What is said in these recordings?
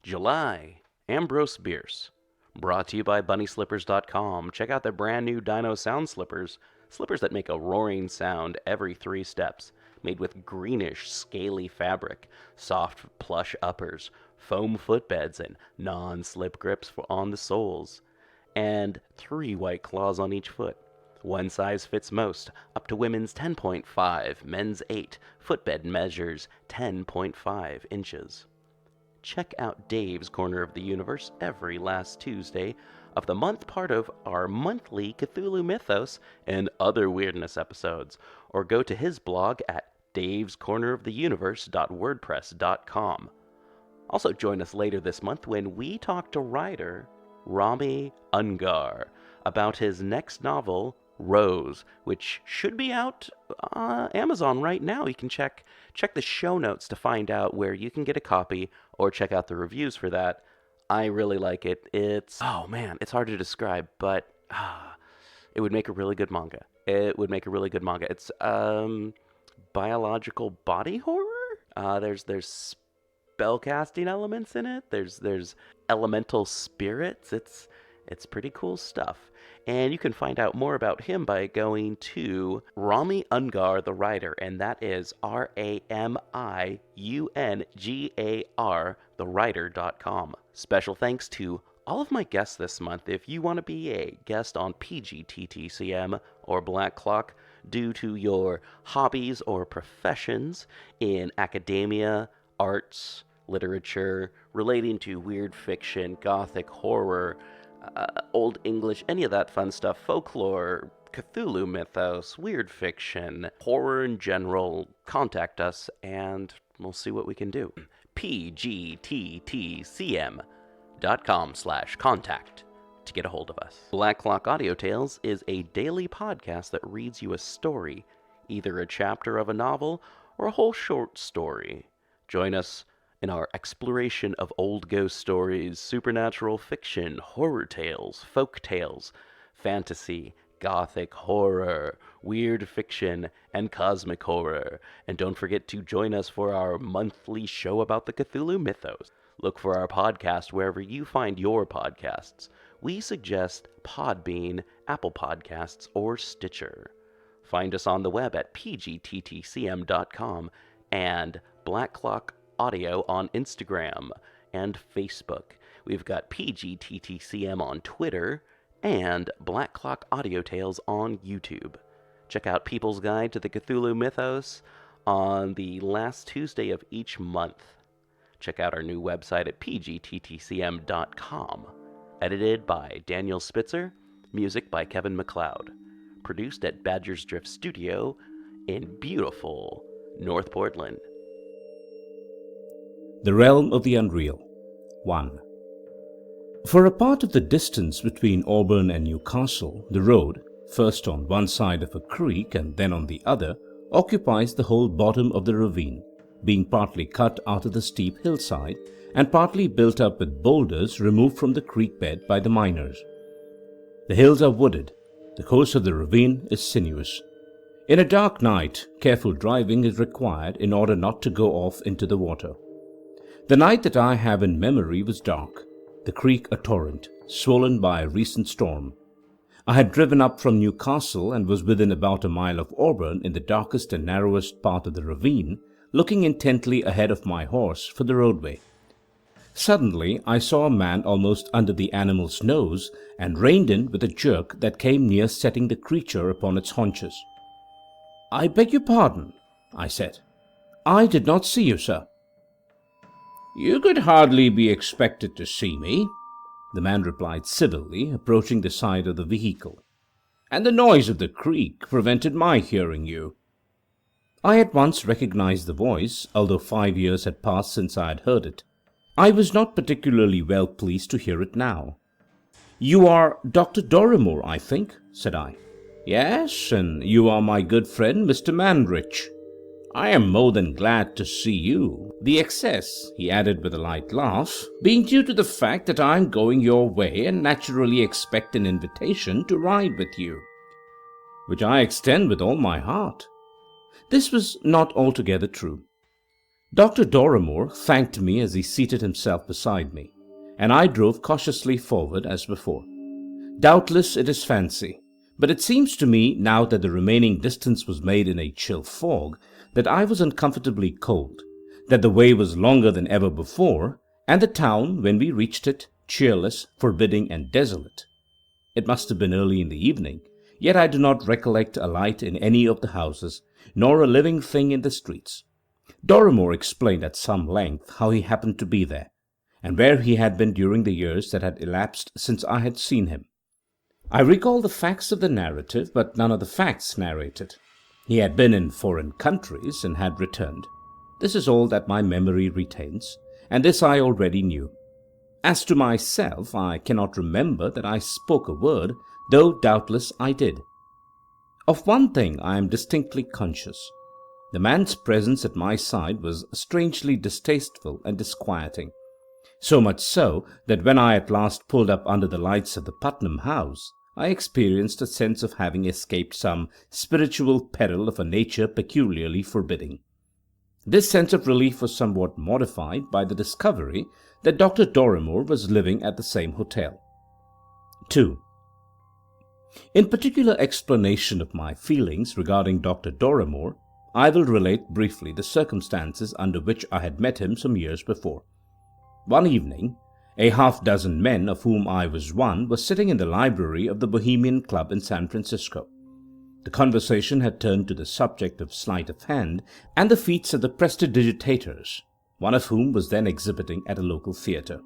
JulyAmbrose Bierce. Brought to you by BunnySlippers.com. Check out their brand new Dino sound slippers. Slippers that make a roaring sound every 3 steps. Made with greenish, scaly fabric, soft plush uppers, foam footbeds, and non-slip grips on the soles. And 3 white claws on each foot. One size fits most, up to women's 10.5, men's 8. Footbed measures 10.5 inches. Check out Dave's Corner of the Universe every last Tuesday of the month, part of our monthly Cthulhu Mythos and other weirdness episodes, or go to his blog at davescorneroftheuniverse.wordpress.com. Also join us later this month when we talk to writer Rami Ungar about his next novel, Rose, which should be out on Amazon right now. You can check the show notes to find out where you can get a copy, or check out the reviews for that. I really like it. It's hard to describe, but it would make a really good manga. It's biological body horror. There's spellcasting elements in it. There's elemental spirits. It's pretty cool stuff. And you can find out more about him by going to Rami Ungar, the writer, and that is RAMIUNGAR, thewriter.com. Special thanks to all of my guests this month. If you want to be a guest on PGTTCM or Black Clock due to your hobbies or professions in academia, arts, literature, relating to weird fiction, gothic, horror, Old English, any of that fun stuff, folklore, Cthulhu Mythos, weird fiction, horror in general, contact us and we'll see what we can do. pgttcm.com/contact to get a hold of us. Black Clock Audio Tales is a daily podcast that reads you a story, either a chapter of a novel or a whole short story. Join us in our exploration of old ghost stories, supernatural fiction, horror tales, folk tales, fantasy, gothic horror, weird fiction, and cosmic horror. And don't forget to join us for our monthly show about the Cthulhu Mythos. Look for our podcast wherever you find your podcasts. We suggest Podbean, Apple Podcasts, or Stitcher. Find us on the web at pgttcm.com and Black Clock Audio on Instagram and Facebook. We've got PGTTCM on Twitter and Black Clock Audio Tales on YouTube. Check out People's Guide to the Cthulhu Mythos on the last Tuesday of each month. Check out our new website at pgttcm.com. Edited by Daniel Spitzer, music by Kevin MacLeod. Produced at Badger's Drift Studio in beautiful North Portland. The Realm of the Unreal. 1. For a part of the distance between Auburn and Newcastle, the road, first on one side of a creek and then on the other, occupies the whole bottom of the ravine, being partly cut out of the steep hillside and partly built up with boulders removed from the creek bed by the miners. The hills are wooded. The course of the ravine is sinuous. In a dark night, careful driving is required in order not to go off into the water. The night that I have in memory was dark, the creek a torrent, swollen by a recent storm. I had driven up from Newcastle and was within about a mile of Auburn in the darkest and narrowest part of the ravine, looking intently ahead of my horse for the roadway. Suddenly I saw a man almost under the animal's nose and reined in with a jerk that came near setting the creature upon its haunches. "I beg your pardon," I said. "I did not see you, sir." "You could hardly be expected to see me," the man replied civilly, approaching the side of the vehicle. "And the noise of the creek prevented my hearing you." I at once recognized the voice, although 5 years had passed since I had heard it. I was not particularly well pleased to hear it now. "You are Dr. Dorrimore, I think," said I. "Yes, and you are my good friend Mr. Manrich. I am more than glad to see you. The excess," he added with a light laugh, "being due to the fact that I am going your way and naturally expect an invitation to ride with you, which I extend with all my heart." This was not altogether true. Dr. Dorrimore thanked me as he seated himself beside me, and I drove cautiously forward as before. Doubtless it is fancy, but it seems to me, now that the remaining distance was made in a chill fog, that I was uncomfortably cold, that the way was longer than ever before, and the town, when we reached it, cheerless, forbidding, and desolate. It must have been early in the evening, yet I do not recollect a light in any of the houses, nor a living thing in the streets. Dorrimore explained at some length how he happened to be there, and where he had been during the years that had elapsed since I had seen him. I recall the facts of the narrative, but none of the facts narrated. He had been in foreign countries and had returned. This is all that my memory retains, and this I already knew. As to myself, I cannot remember that I spoke a word, though doubtless I did. Of one thing I am distinctly conscious. The man's presence at my side was strangely distasteful and disquieting, so much so that when I at last pulled up under the lights of the Putnam house, I experienced a sense of having escaped some spiritual peril of a nature peculiarly forbidding. This sense of relief was somewhat modified by the discovery that Dr. Dorrimore was living at the same hotel. 2. In particular explanation of my feelings regarding Dr. Dorrimore, I will relate briefly the circumstances under which I had met him some years before. One evening, a half-dozen men, of whom I was one, were sitting in the library of the Bohemian Club in San Francisco. The conversation had turned to the subject of sleight of hand and the feats of the prestidigitators, one of whom was then exhibiting at a local theatre.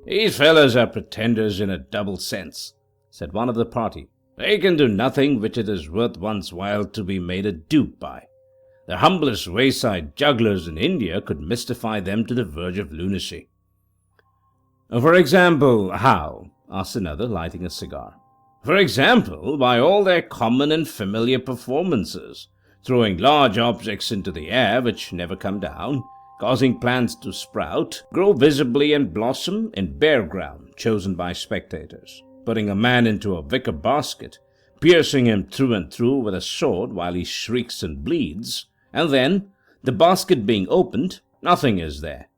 "These fellows are pretenders in a double sense," said one of the party. "They can do nothing which it is worth one's while to be made a dupe by. The humblest wayside jugglers in India could mystify them to the verge of lunacy." "For example, how?" asked another, lighting a cigar. "For example, by all their common and familiar performances, throwing large objects into the air which never come down, causing plants to sprout, grow visibly and blossom in bare ground chosen by spectators, putting a man into a wicker basket, piercing him through and through with a sword while he shrieks and bleeds, and then, the basket being opened, nothing is there,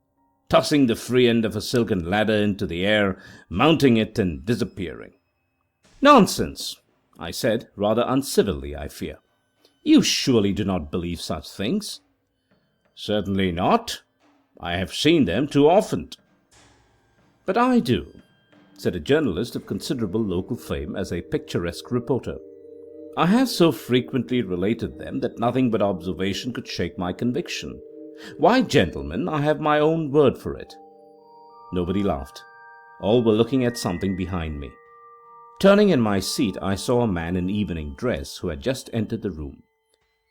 tossing the free end of a silken ladder into the air, mounting it and disappearing." "Nonsense," I said, rather uncivilly, I fear. "You surely do not believe such things." "Certainly not. I have seen them too often." "But I do," said a journalist of considerable local fame as a picturesque reporter. "I have so frequently related them that nothing but observation could shake my conviction. Why, gentlemen, I have my own word for it." Nobody laughed. All were looking at something behind me. Turning in my seat, I saw a man in evening dress who had just entered the room.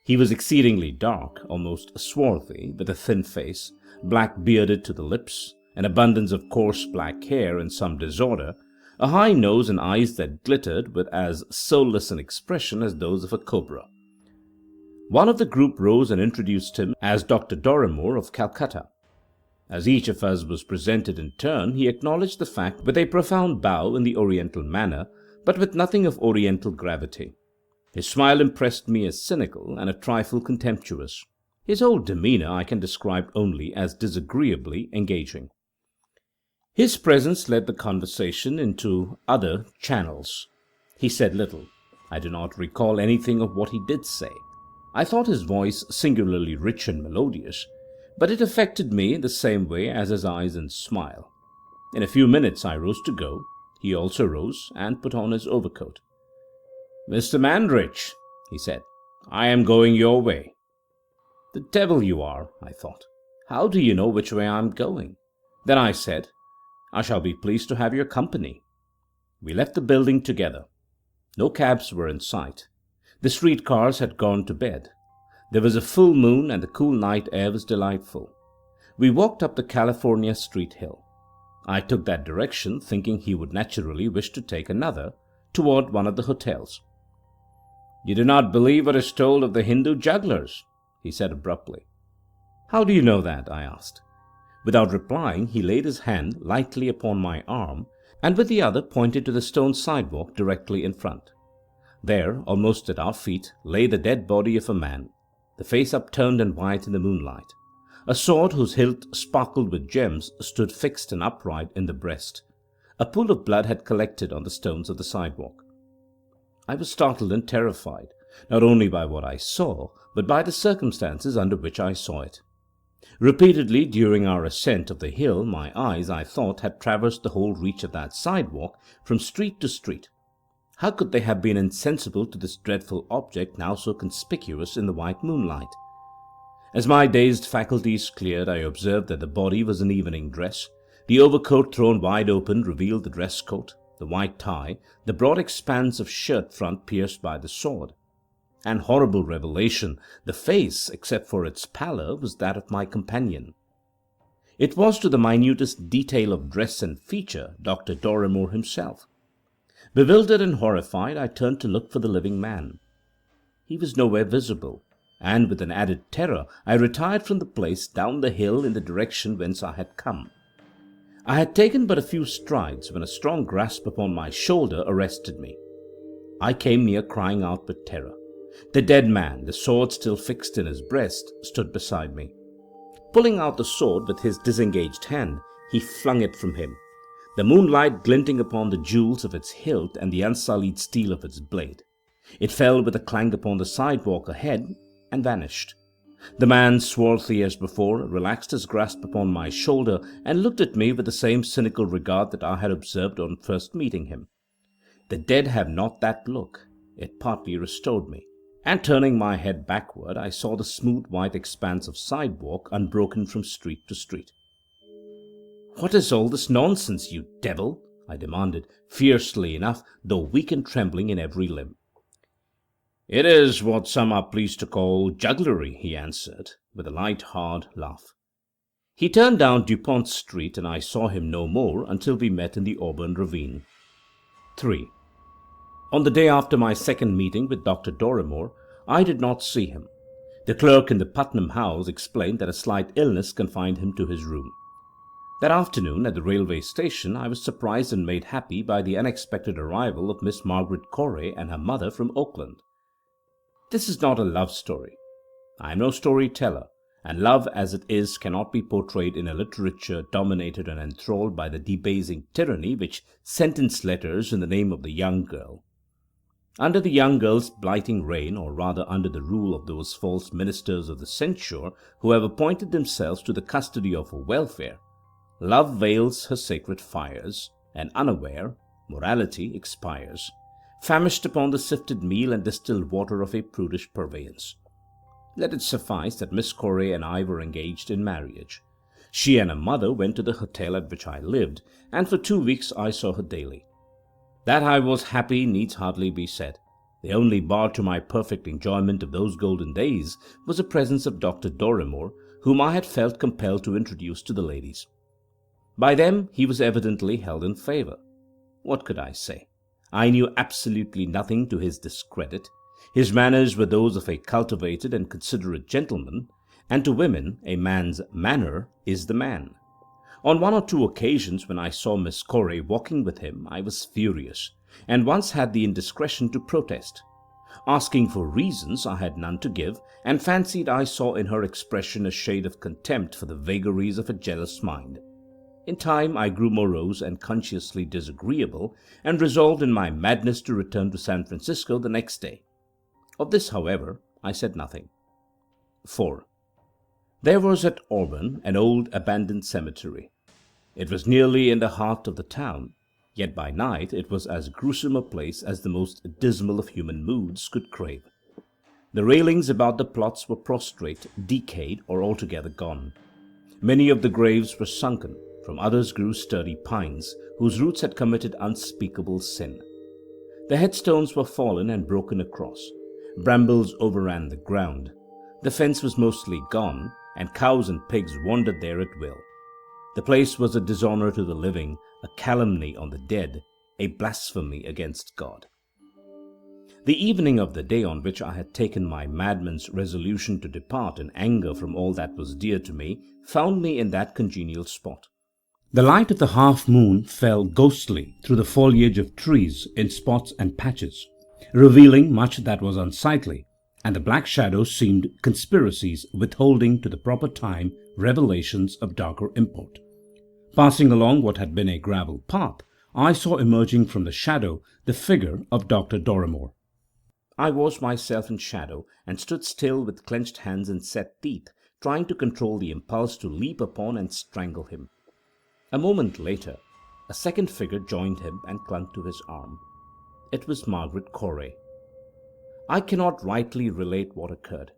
He was exceedingly dark, almost swarthy, with a thin face, black bearded to the lips, an abundance of coarse black hair in some disorder, a high nose and eyes that glittered with as soulless an expression as those of a cobra. One of the group rose and introduced him as Dr. Dorrimore of Calcutta. As each of us was presented in turn, he acknowledged the fact with a profound bow in the Oriental manner, but with nothing of Oriental gravity. His smile impressed me as cynical and a trifle contemptuous. His whole demeanour I can describe only as disagreeably engaging. His presence led the conversation into other channels. He said little. I do not recall anything of what he did say. I thought his voice singularly rich and melodious, but it affected me in the same way as his eyes and smile. In a few minutes I rose to go. He also rose and put on his overcoat. "Mr. Mandrich," he said, "I am going your way." "The devil you are," I thought. "How do you know which way I am going?" Then I said, "I shall be pleased to have your company." We left the building together. No cabs were in sight. The street cars had gone to bed. There was a full moon and the cool night air was delightful. We walked up the California Street hill. I took that direction, thinking he would naturally wish to take another, toward one of the hotels. "You do not believe what is told of the Hindu jugglers," he said abruptly. "How do you know that?" I asked. Without replying, he laid his hand lightly upon my arm, and with the other pointed to the stone sidewalk directly in front. There, almost at our feet, lay the dead body of a man, the face upturned and white in the moonlight. A sword whose hilt sparkled with gems stood fixed and upright in the breast. A pool of blood had collected on the stones of the sidewalk. I was startled and terrified, not only by what I saw, but by the circumstances under which I saw it. Repeatedly during our ascent of the hill, my eyes, I thought, had traversed the whole reach of that sidewalk, from street to street. How could they have been insensible to this dreadful object now so conspicuous in the white moonlight? As my dazed faculties cleared, I observed that the body was in evening dress. The overcoat thrown wide open revealed the dress coat, the white tie, the broad expanse of shirt front pierced by the sword. An horrible revelation, the face, except for its pallor, was that of my companion. It was to the minutest detail of dress and feature Dr. Dorrimore himself. Bewildered and horrified, I turned to look for the living man. He was nowhere visible, and with an added terror I retired from the place down the hill in the direction whence I had come. I had taken but a few strides when a strong grasp upon my shoulder arrested me. I came near crying out with terror. The dead man, the sword still fixed in his breast, stood beside me. Pulling out the sword with his disengaged hand, he flung it from him, the moonlight glinting upon the jewels of its hilt and the unsullied steel of its blade. It fell with a clang upon the sidewalk ahead and vanished. The man, swarthy as before, relaxed his grasp upon my shoulder and looked at me with the same cynical regard that I had observed on first meeting him. The dead have not that look. It partly restored me, and turning my head backward, I saw the smooth white expanse of sidewalk unbroken from street to street. "What is all this nonsense, you devil?" I demanded, fiercely enough, though weak and trembling in every limb. "It is what some are pleased to call jugglery," he answered, with a light, hard laugh. He turned down Dupont Street, and I saw him no more until we met in the Auburn ravine. 3. On the day after my second meeting with Dr. Dorrimore, I did not see him. The clerk in the Putnam House explained that a slight illness confined him to his room. That afternoon, at the railway station, I was surprised and made happy by the unexpected arrival of Miss Margaret Corey and her mother from Oakland. This is not a love story. I am no storyteller, and love as it is cannot be portrayed in a literature dominated and enthralled by the debasing tyranny which sentenced letters in the name of the young girl. Under the young girl's blighting reign, or rather under the rule of those false ministers of the censure who have appointed themselves to the custody of her welfare, love veils her sacred fires, and unaware, morality expires, famished upon the sifted meal and distilled water of a prudish purveyance. Let it suffice that Miss Corey and I were engaged in marriage. She and her mother went to the hotel at which I lived, and for 2 weeks I saw her daily. That I was happy needs hardly be said. The only bar to my perfect enjoyment of those golden days was the presence of Dr. Dorrimore, whom I had felt compelled to introduce to the ladies. By them he was evidently held in favour. What could I say? I knew absolutely nothing to his discredit. His manners were those of a cultivated and considerate gentleman, and to women a man's manner is the man. On 1 or 2 occasions when I saw Miss Corey walking with him, I was furious, and once had the indiscretion to protest. Asking for reasons, I had none to give, and fancied I saw in her expression a shade of contempt for the vagaries of a jealous mind. In time I grew morose and consciously disagreeable, and resolved in my madness to return to San Francisco the next day. Of this, however, I said nothing. 4. There was at Auburn an old abandoned cemetery. It was nearly in the heart of the town, yet by night it was as gruesome a place as the most dismal of human moods could crave. The railings about the plots were prostrate, decayed, or altogether gone. Many of the graves were sunken, from others grew sturdy pines, whose roots had committed unspeakable sin. The headstones were fallen and broken across. Brambles overran the ground. The fence was mostly gone, and cows and pigs wandered there at will. The place was a dishonour to the living, a calumny on the dead, a blasphemy against God. The evening of the day on which I had taken my madman's resolution to depart in anger from all that was dear to me found me in that congenial spot. The light of the half-moon fell ghostly through the foliage of trees in spots and patches, revealing much that was unsightly, and the black shadows seemed conspiracies withholding to the proper time revelations of darker import. Passing along what had been a gravel path, I saw emerging from the shadow the figure of Dr. Dorrimore. I was myself in shadow and stood still with clenched hands and set teeth, trying to control the impulse to leap upon and strangle him. A moment later, a second figure joined him and clung to his arm. It was Margaret Corey. I cannot rightly relate what occurred.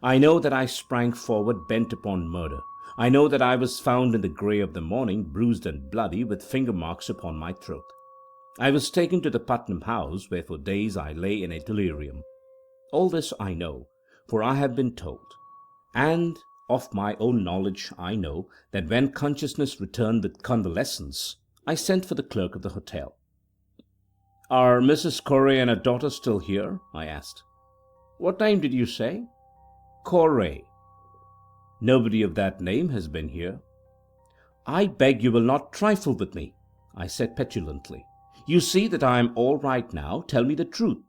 I know that I sprang forward bent upon murder. I know that I was found in the grey of the morning, bruised and bloody, with finger marks upon my throat. I was taken to the Putnam house, where for days I lay in a delirium. All this I know, for I have been told. And of my own knowledge I know that when consciousness returned with convalescence, I sent for the clerk of the hotel. "Are Mrs. Corey and her daughter still here?" I asked. "What name did you say?" "Corey." "Nobody of that name has been here." "I beg you will not trifle with me," I said petulantly. "You see that I am all right now. Tell me the truth."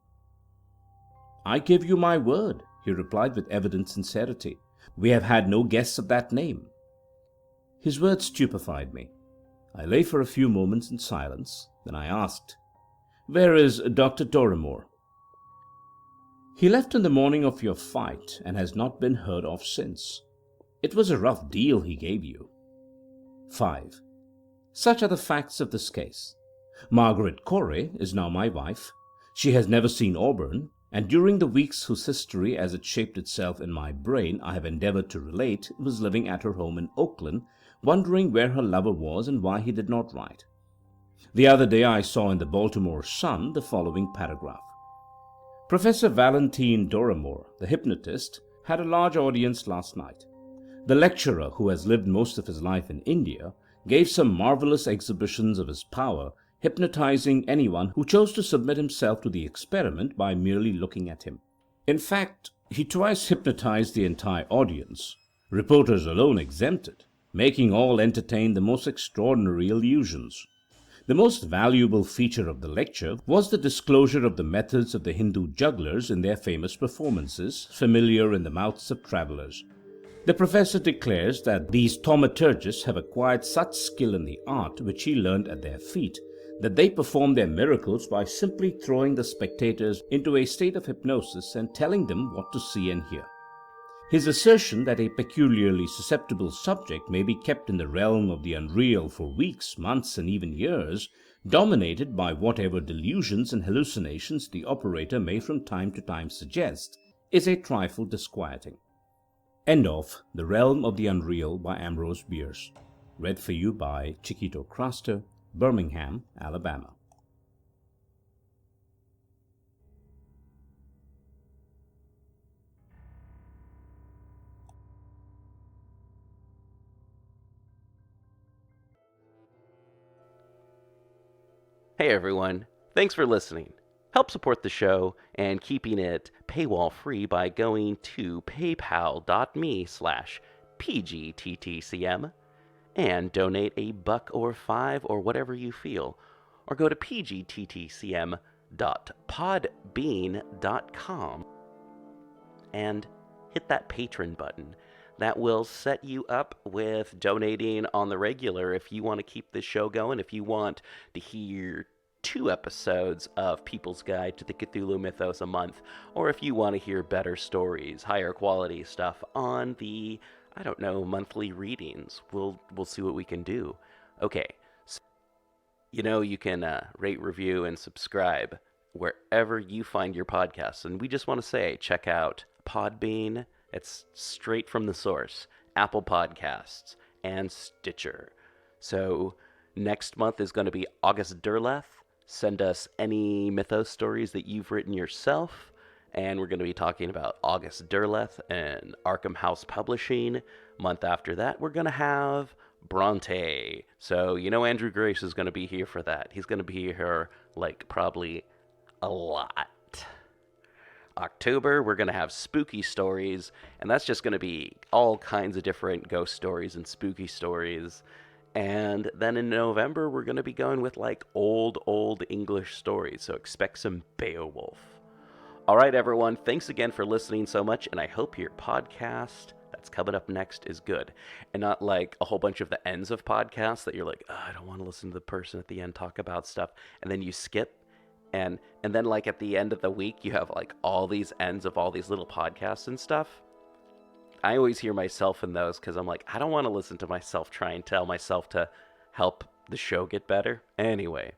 "I give you my word," he replied with evident sincerity. "We have had no guests of that name." His words stupefied me. I lay for a few moments in silence. Then I asked, "Where is Dr. Dorrimore?" "He left on the morning of your fight and has not been heard of since. It was a rough deal he gave you." 5. Such are the facts of this case. Margaret Corey is now my wife. She has never seen Auburn, and during the weeks whose history, as it shaped itself in my brain, I have endeavored to relate, was living at her home in Oakland, wondering where her lover was and why he did not write. The other day I saw in the Baltimore Sun the following paragraph. Professor Valentine Dorrimore, the hypnotist, had a large audience last night. The lecturer, who has lived most of his life in India, gave some marvelous exhibitions of his power, hypnotizing anyone who chose to submit himself to the experiment by merely looking at him. In fact, he twice hypnotized the entire audience, reporters alone exempted, making all entertain the most extraordinary illusions. The most valuable feature of the lecture was the disclosure of the methods of the Hindu jugglers in their famous performances, familiar in the mouths of travellers. The professor declares that these thaumaturgists have acquired such skill in the art which he learned at their feet, that they perform their miracles by simply throwing the spectators into a state of hypnosis and telling them what to see and hear. His assertion that a peculiarly susceptible subject may be kept in the realm of the unreal for weeks, months, and even years, dominated by whatever delusions and hallucinations the operator may from time to time suggest, is a trifle disquieting. End of The Realm of the Unreal by Ambrose Bierce. Read for you by Chiquito Craster, Birmingham, Alabama. Hey everyone, thanks for listening. Help support the show and keeping it paywall free by going to paypal.me/pgttcm and donate $1 or $5 or whatever you feel, or go to pgttcm.podbean.com and hit that patron button. That will set you up with donating on the regular if you want to keep this show going, if you want to hear 2 episodes of People's Guide to the Cthulhu Mythos a month, or if you want to hear better stories, higher quality stuff on the, monthly readings. We'll see what we can do. Okay, so, you can rate, review, and subscribe wherever you find your podcasts. And we just want to say, check out Podbean. It's straight from the source. Apple Podcasts and Stitcher. So next month is going to be August Derleth. Send us any mythos stories that you've written yourself. And we're going to be talking about August Derleth and Arkham House Publishing. Month after that, we're going to have Bronte. So, Andrew Grace is going to be here for that. He's going to be here, probably a lot. October, we're going to have spooky stories, and that's just going to be all kinds of different ghost stories and spooky stories. And then in November, we're going to be going with old English stories, so expect some Beowulf. All right, everyone. Thanks again for listening so much, and I hope your podcast that's coming up next is good, and not like a whole bunch of the ends of podcasts that you're like, oh, I don't want to listen to the person at the end talk about stuff, and then you skip, and then like at the end of the week you have like all these ends of all these little podcasts and stuff. I always hear myself in those because I'm like, I don't want to listen to myself try and tell myself to help the show get better. Anyway,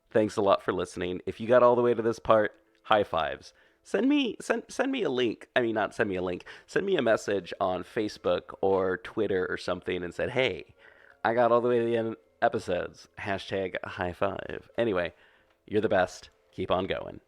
thanks a lot for listening. If you got all the way to this part, high fives. Send me a link. I mean, not send me a link. Send me a message on Facebook or Twitter or something and said, hey, I got all the way to the end episodes. Hashtag high five. Anyway, you're the best. Keep on going.